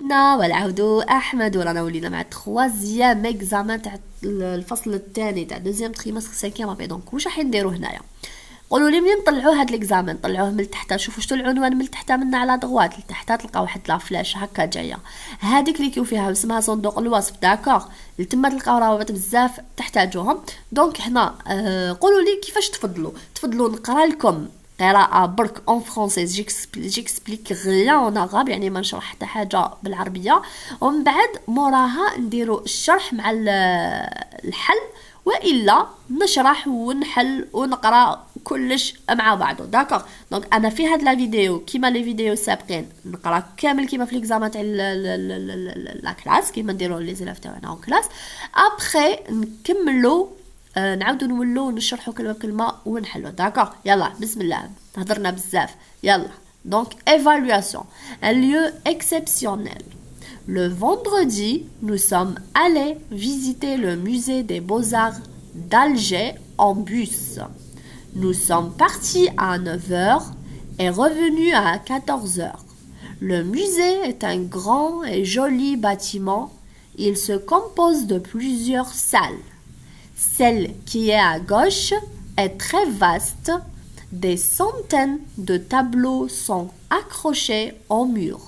والعودو احمد ورانا ولينا مع التخوازيام اكزامان تاع الفصل الثاني تاع دوزيام تريمستر سانكيام ابي. دونك واش راح نديرو هنايا؟ قولوا لي منين نطلعوا هاد الاكزامان؟ طلعوه من تحت. شوفوا شتو العنوان من تحت منا على دغوات لتحت تلقاو واحد لا فلاش هكا جايه، هذيك اللي كيو فيها اسمها صندوق الوصف. داكوغ تما تلقاو روابط بزاف تحتاجوهم. دونك هنا قولوا لي كيفاش تفضلوا نقرا لكم قراءة برك اون فرونسيز. جيكسبليك غيان اون اغاب، يعني ما نشرح حتى حاجه بالعربيه، ومن بعد موراها نديروا الشرح مع الحل، والا نشرح ونحل ونقرا كلش مع بعضه. داكوغ دونك انا في هاد لا فيديو كيما لي فيديو السابقين نقرا كامل كيما في ليكزامان تاع لا كلاس كيما نديروا لي زيلاف تاعنا اون كلاس. ابخي نكملوا نعاودو نولو نشرحو كلمه بكلمه ونحلو. داكوغ يلا بسم الله، هضرنا بزاف يلا. Donc, évaluation. Un lieu exceptionnel. Le vendredi, nous sommes allés visiter le musée des beaux-arts d'Alger en bus. Nous sommes partis à 9 heures et revenus à 14 heures. Le musée est un grand et joli bâtiment. Il se compose de plusieurs salles. Celle qui est à gauche est très vaste. Des centaines de tableaux sont accrochés au mur.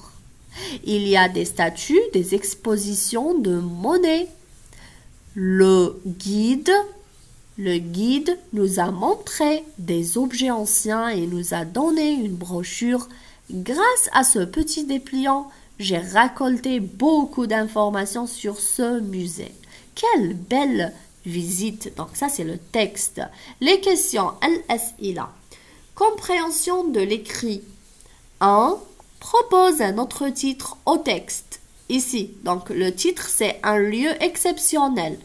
Il y a des statues, des expositions de Monet. Le guide nous a montré des objets anciens et nous a donné une brochure. Grâce à ce petit dépliant, j'ai récolté beaucoup d'informations sur ce musée. Quelle belle visite! Donc ça c'est le texte. Les questions, al-as'ila. Compréhension de l'écrit. 1. Propose un autre titre au texte. Ici, donc le titre c'est un lieu exceptionnel.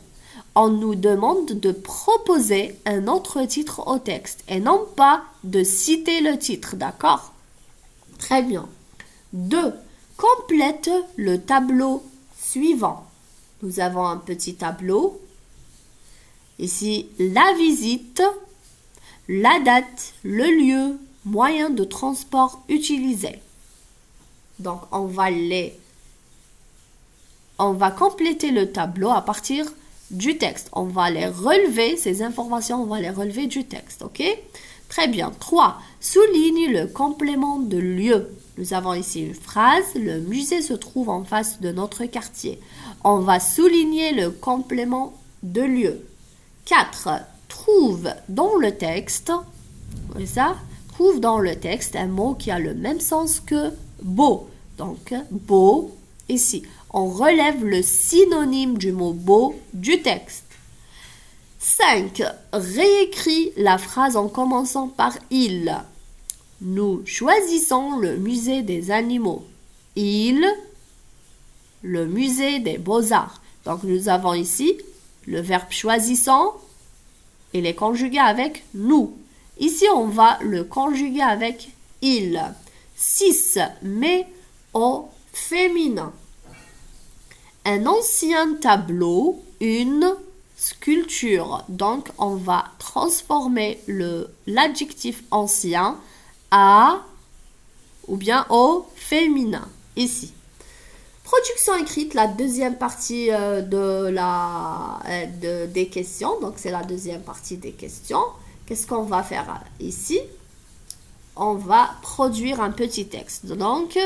On nous demande de proposer un autre titre au texte et non pas de citer le titre, d'accord? Très bien. 2. Complète le tableau suivant. Nous avons un petit tableau. Ici, la visite, la date, le lieu, moyen de transport utilisé. Donc, on va compléter le tableau à partir du texte. On va les relever, ces informations, on va les relever du texte, ok? Très bien. 3. Souligne le complément de lieu. Nous avons ici une phrase. Le musée se trouve en face de notre quartier. On va souligner le complément de lieu. 4. Trouve dans le texte, trouve dans le texte un mot qui a le même sens que beau. Donc, beau, ici. On relève le synonyme du mot beau du texte. 5. Réécris la phrase en commençant par il. Nous choisissons le musée des animaux. Il, le musée des beaux-arts. Donc, nous avons ici le verbe choisissant. Il est conjugué avec nous. Ici, on va le conjuguer avec il. 6. Mais au féminin. Un ancien tableau, une sculpture. Donc, on va transformer l'adjectif ancien à ou bien au féminin. Ici. Production écrite, la deuxième partie des questions. Donc, c'est la deuxième partie des questions. Qu'est-ce qu'on va faire ici? On va produire un petit texte. Donc,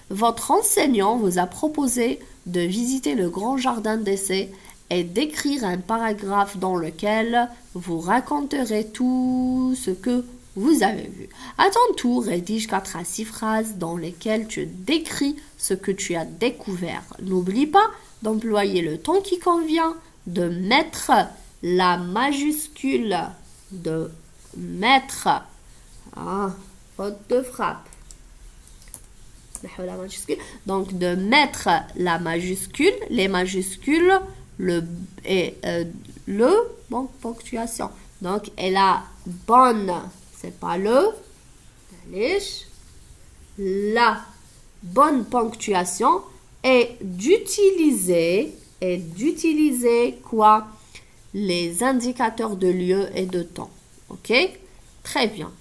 votre enseignant vous a proposé de visiter le grand jardin d'essai et d'écrire un paragraphe dans lequel vous raconterez tout ce que vous avez vu. À ton tour, rédige 4 à 6 phrases dans lesquelles tu décris ce que tu as découvert. N'oublie pas d'employer le temps qui convient, de mettre la majuscule, faute de frappe. Donc de mettre la majuscule, les majuscules, bon, ponctuation. Donc, et la bonne, c'est pas la bonne ponctuation et d'utiliser quoi? Les indicateurs de lieu et de temps. Ok? Très bien.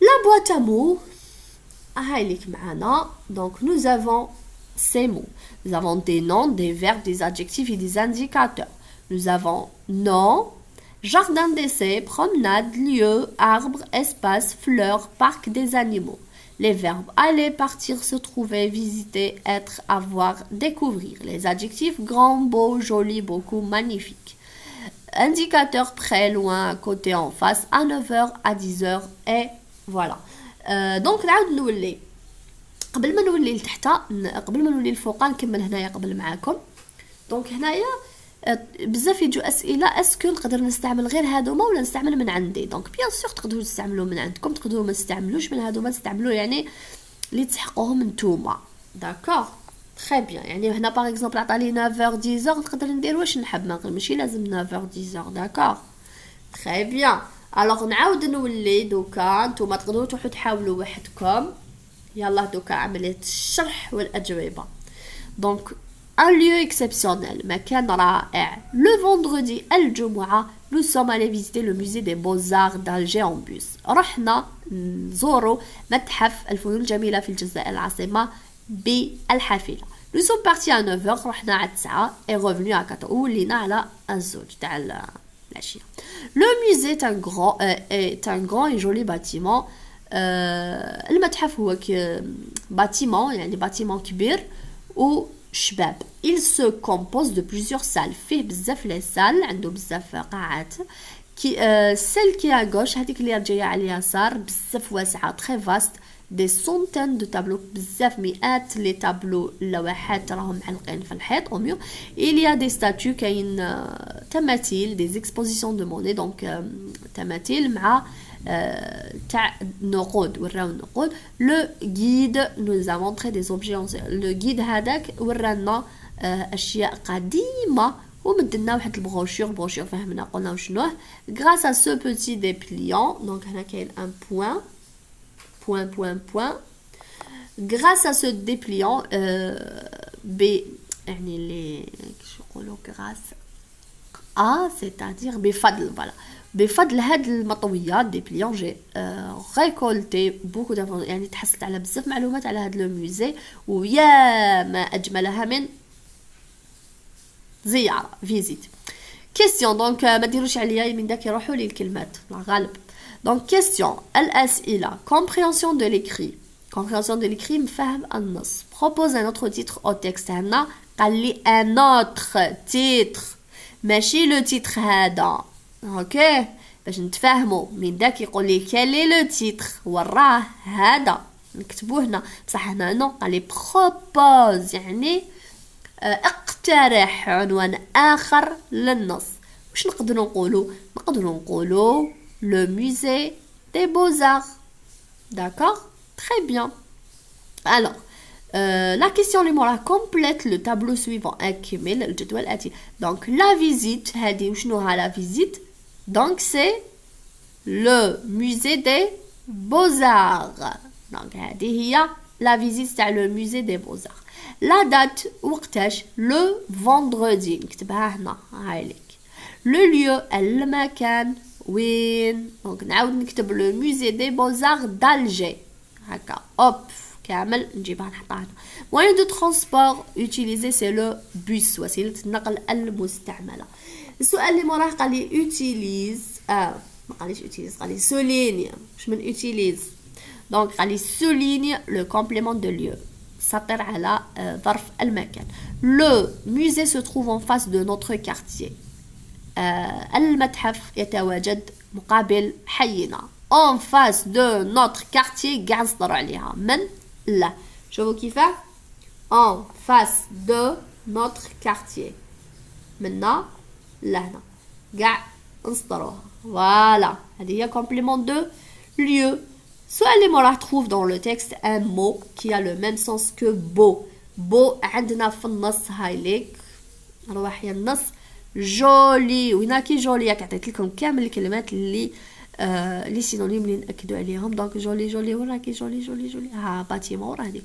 La boîte à mots هايليك معنا. Donc nous avons ces mots. Nous avons des noms, des verbes, des adjectifs et des indicateurs. Nous avons nom, jardin d'essai, promenade, lieu, arbre, espace, fleurs, parc des animaux. Les verbes aller, partir, se trouver, visiter, être, avoir, découvrir. Les adjectifs grand, beau, joli, beaucoup, magnifique. Indicateur près, loin, à côté, en face, à 9h, à 10h, et voilà. دونك نعاود نولي قبل ما نولي لتحت، قبل ما نولي لفوق نكمل هنايا قبل معاكم. دونك هنايا بزاف يجوا اسئله اسكو نقدر نستعمل غير هادوما ولا نستعمل من عندي. دونك بيان سور تقدروا تستعملوا من عندكم، تقدروا ما تستعملوش من هادوما، تستعملوا يعني اللي تحقوهم نتوما. داكوغ تري بيان. يعني هنا باغ اكزومبل عطاني 9 10 نقدر ندير واش نحب، ماشي لازم 9 10. داكوغ تري بيان. الوغ نعاود نولي دوكا، نتوما تقدروا تروحوا تحاولوا وحدكم. يلا دوكا عمليه الشرح والاجوبه. دونك un lieu exceptionnel, مكان رائع. Le vendredi الجمعة nous sommes allés visiter le musée des beaux-arts d'Alger en bus. رحنا نزوروا متحف الفنون الجميلة في الجزائر العاصمة بالحافلة. Nous sommes partis à 9h، رحنا على 9 et revenus à 4 ولينا على الزوج تاع العشية. Le musée est un grand et joli bâtiment. المتحف هو bâtiment، يعني bâtiment كبير و شباب. Il se compose de plusieurs salles. فيه بزاف لي سال، عنده بزاف قاعات. celle qui est à gauche هذيك اللي جايه على اليسار بزاف واسعه، très vaste. des centaines de tableaux، بزاف مئات لي تابلو، اللوحات راهم معلقين في الحيط au mieux. il y a des statues، كاين تماثيل، des expositions de monnaie، donc تماثيل مع تاع نقود، وراو النقود. لو غيد nous a montré des objets. لو غيد هذاك ورانا اشياء قديمه ومدلنا واحد البروشور فهمنا قلنا وشنوه. grâce à ce petit dépliant، donc هنا كاين ان point. grâce à ce dépliant يعني اللي شو يقولوا grâce c'est-à-dire بفضل، voilà. بفضل هاد المطويات dépliant j'ai récolté beaucoup d'informations، يعني تحصلت على بزاف معلومات على هاد لو موزي، ويا ما اجملها من زياره فيزيت. كيستيون دونك ما ديروش عليا من داك يروحوا لي الكلمات الغالب. دونك كيستيون الاسئله. compréhension de l'écrit. compréhension de l'écrit مفهم النص. propose un autre titre au texte. هنا قال لي un autre titre ماشي لو تيتر هذا، اوكي، باش نتفاهموا. من داك يقول لي كالي لو تيتر، وراه هذا نكتبوه هنا، بصح هنا نو قال لي بروبوز، يعني اقترح عنوان اخر للنص. واش نقدروا نقولوا لو musée des beaux-arts. d'accord très bien. alors la question اللي موراها complète le tableau suivant. اكمل الجدول الاتي. donc la visite هذه وشنوها لا visite؟ donc c'est le musée des beaux-arts. donc هذه هي la visite تاع le musée des beaux-arts. la date وقتاش؟ le vendredi، نكتبها هنا هايليك. le lieu المكان وين؟ دونك نعاود نكتب le musée des beaux-arts d'Alger هكا اوب كامل نجيبها نحطها هنا. moyen de transport utilisé c'est le bus، وسيلة النقل المستعملة. السؤال اللي موراه قال لي utilise، ما قاليش utilise، قال لي souligne. واش من utilise؟ دونك قال لي souligne le complément de lieu، سطر على ظرف المكان. le musée se trouve en face de notre quartier. المتحف يتواجد مقابل حينا. en face de notre quartier قاع نصدروا عليها من لا. شوفوا كيفاه en face de notre quartier، منا لهنا قاع نصدروها. فوالا هذه هي complément de lieu. السؤال اللي موراه trouve dans le texte un mot qui a le même sens que beau. beau عندنا في النص هايليك رواح يا النص. جولي وين كي جولي، ياك عطيت لكم كامل الكلمات اللي لي سينونيم اللي ناكدوا عليهم. دونك جولي ولا كي جولي ها باتيمون وراه هذيك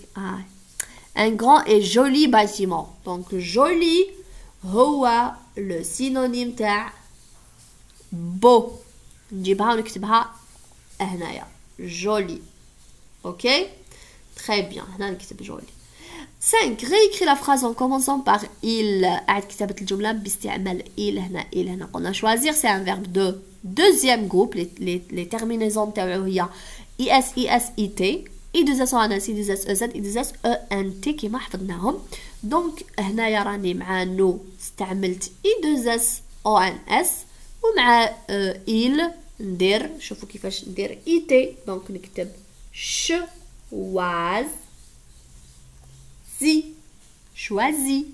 un grand et joli bâtiment. donc joli هو le synonyme تاع beau، نجيبها ونكتبها هنايا joli. اوكي Très bien. هنا نكتب joli. 5. Réécris la phrase en commençant par il. أعد كتابة الجملة باستعمال il هنا il هنا. قلنا choisir c'est un verbe de deuxième groupe. Les terminaisons تاوعو هي is, it. I2S O N S I2S E Z I2S E N T كيما حفظناهم. دونك هنايا راني مع نو استعملت I2S O N S ومع il ندير شوفوا كيفاش ندير IT. دونك نكتب choisi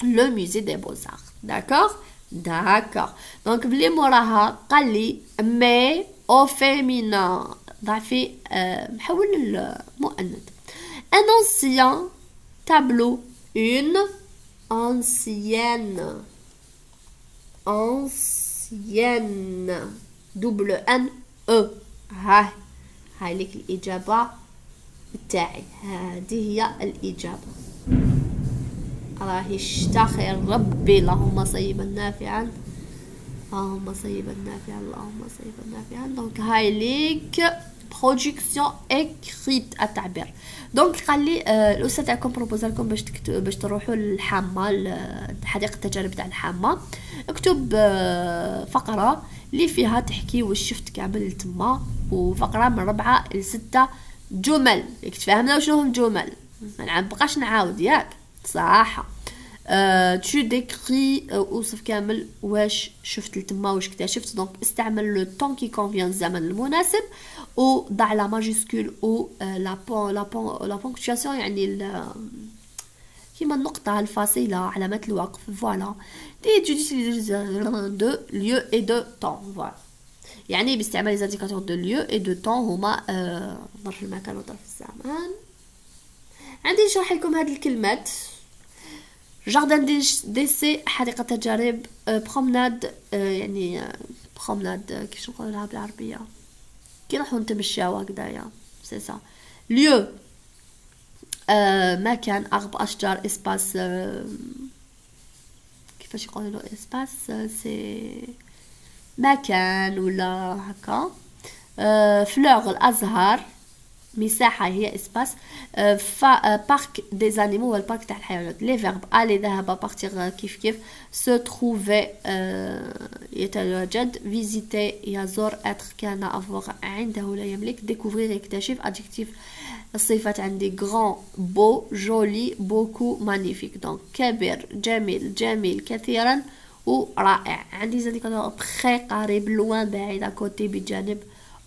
le musée des beaux-arts. D'accord. Donc بلي موراها قال لي mais au féminin ضعفي محول المؤنث. Un ancien tableau, une ancienne double N E. هاي لك الإجابة بتاعي. هذه هي الإجابة. راهي الشتا خير ربي. اللهم صيبا نافعا اللهم صيبا نافعا اللهم صيبا نافعا. دونك هاي ليك برودكسيون اكريت التعبير. دونك قال لي الاستاذ تاعكم بروبوز لكم باش تروحوا للحامه حديقه التجارب تاع الحامه. اكتب فقره اللي فيها تحكي واش شفت كامل تما وفقره من 4 ل 6 جمل. ياك تفهمنا وشنو هم الجمل ما نبقاش نعاود ياك صراحه. tu décris اوصف كامل واش شفت لتما واش اكتشفت. دونك استعمل لو طون كي كونفيان الزمن المناسب وضع لا ماجيسكول او لا بونكتواسيون يعني كيما النقطه الفاصله علامه الوقف. فوالا tu utilises de lieu et de temps. فوالا يعني باستعمال les indicateurs de lieu et de temps هما ظرف المكان وظرف الزمان. عندي نشرح لكم هذه الكلمات. جاردن ديسي حديقة تجارب. برومناد يعني برومناد كيفاش نقولها بالعربية كي نروحو نتمشاو هكذايا سي سا. ليو مكان أغب أشجار إسباس كيفاش يقولوا إسباس سي مكان ولا هكا. فلوغ الأزهار مساحة هي اسباس. بارك دي زانيمو هو البارك تاع الحيوانات. لي فيرب الي ذهب بارتيغ كيف سو تروفي يتواجد فيزيتي يزور اتر كان افوغ عنده لا يملك ديكوفرير يكتشف ادجكتيف الصفات عندي غران بو جولي بوكو مانيفيك. دونك كبير جميل كثيرا ورائع. عندي زانديكاتور بخي قريب لوان بعيد كوتي بجانب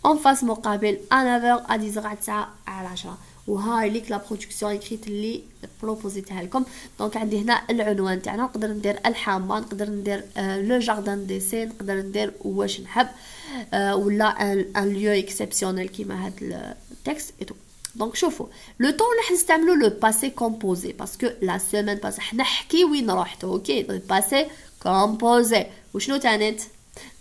en face مقابل à 9h à 10h على 9 على 10. وهاي ليك لا برودكسيون اكريت اللي بروبوزيتها لكم. دونك عندي هنا العنوان تاعنا نقدر ندير الحامه نقدر ندير لو جاردان ديسي نقدر ندير واش نحب ولا ان ليو اكسبسيونيل كيما هاد التكست ايتو. دونك شوفوا لو طون راح نستعملوا لو باسي كومبوزي باسكو لا سيمين باس حنا نحكي وين رحت. اوكي باسي كومبوزي. وشنو تانيت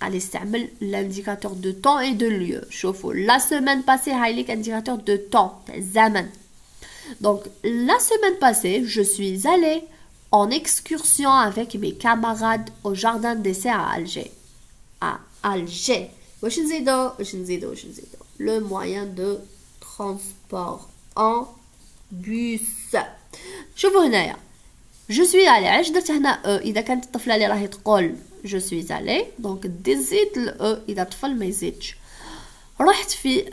قال يستعمل l'indicateur de temps et de lieu. شوفوا la semaine passée هاي ليك indicateur de temps الزمن. donc la semaine passée je suis allée en excursion avec mes camarades au jardin d'essai à Alger. واش نزيدو le moyen de transport en bus. شوفوا هنايا je suis allée علاش درت هنا اذا كانت الطفله اللي راهي تقول je suis allée دونك تزيد ال اذا طفل ما يزيدش. رحت في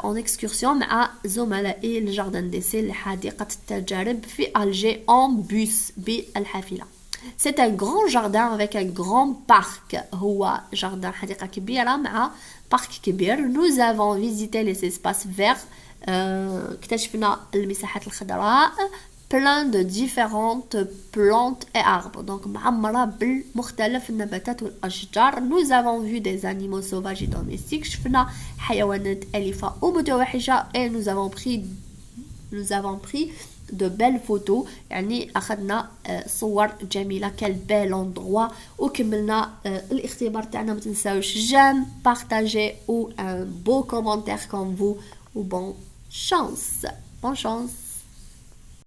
en excursion مع زملائي لجاردن ديسي لحديقة التجارب في ألجي en bus بالحافلة. c'est un grand jardin avec un grand parc. هو جاردن حديقة كبيرة مع بارك كبير. nous avons visité les espaces verts. اكتشفنا المساحات الخضراء plein de différentes plantes et arbres. donc معمرة بالمختلف النباتات والأشجار. nous avons vu des animaux sauvages et domestiques. شفنا حيوانات أليفة ومتوحشة. et nous avons pris de belles photos يعني أخذنا صور جميلة. quel bel endroit. وكملنا الاختبار تاعنا. ما تنساوش j'aime partager ou un beau commentaire comme vous. ou bonne chance.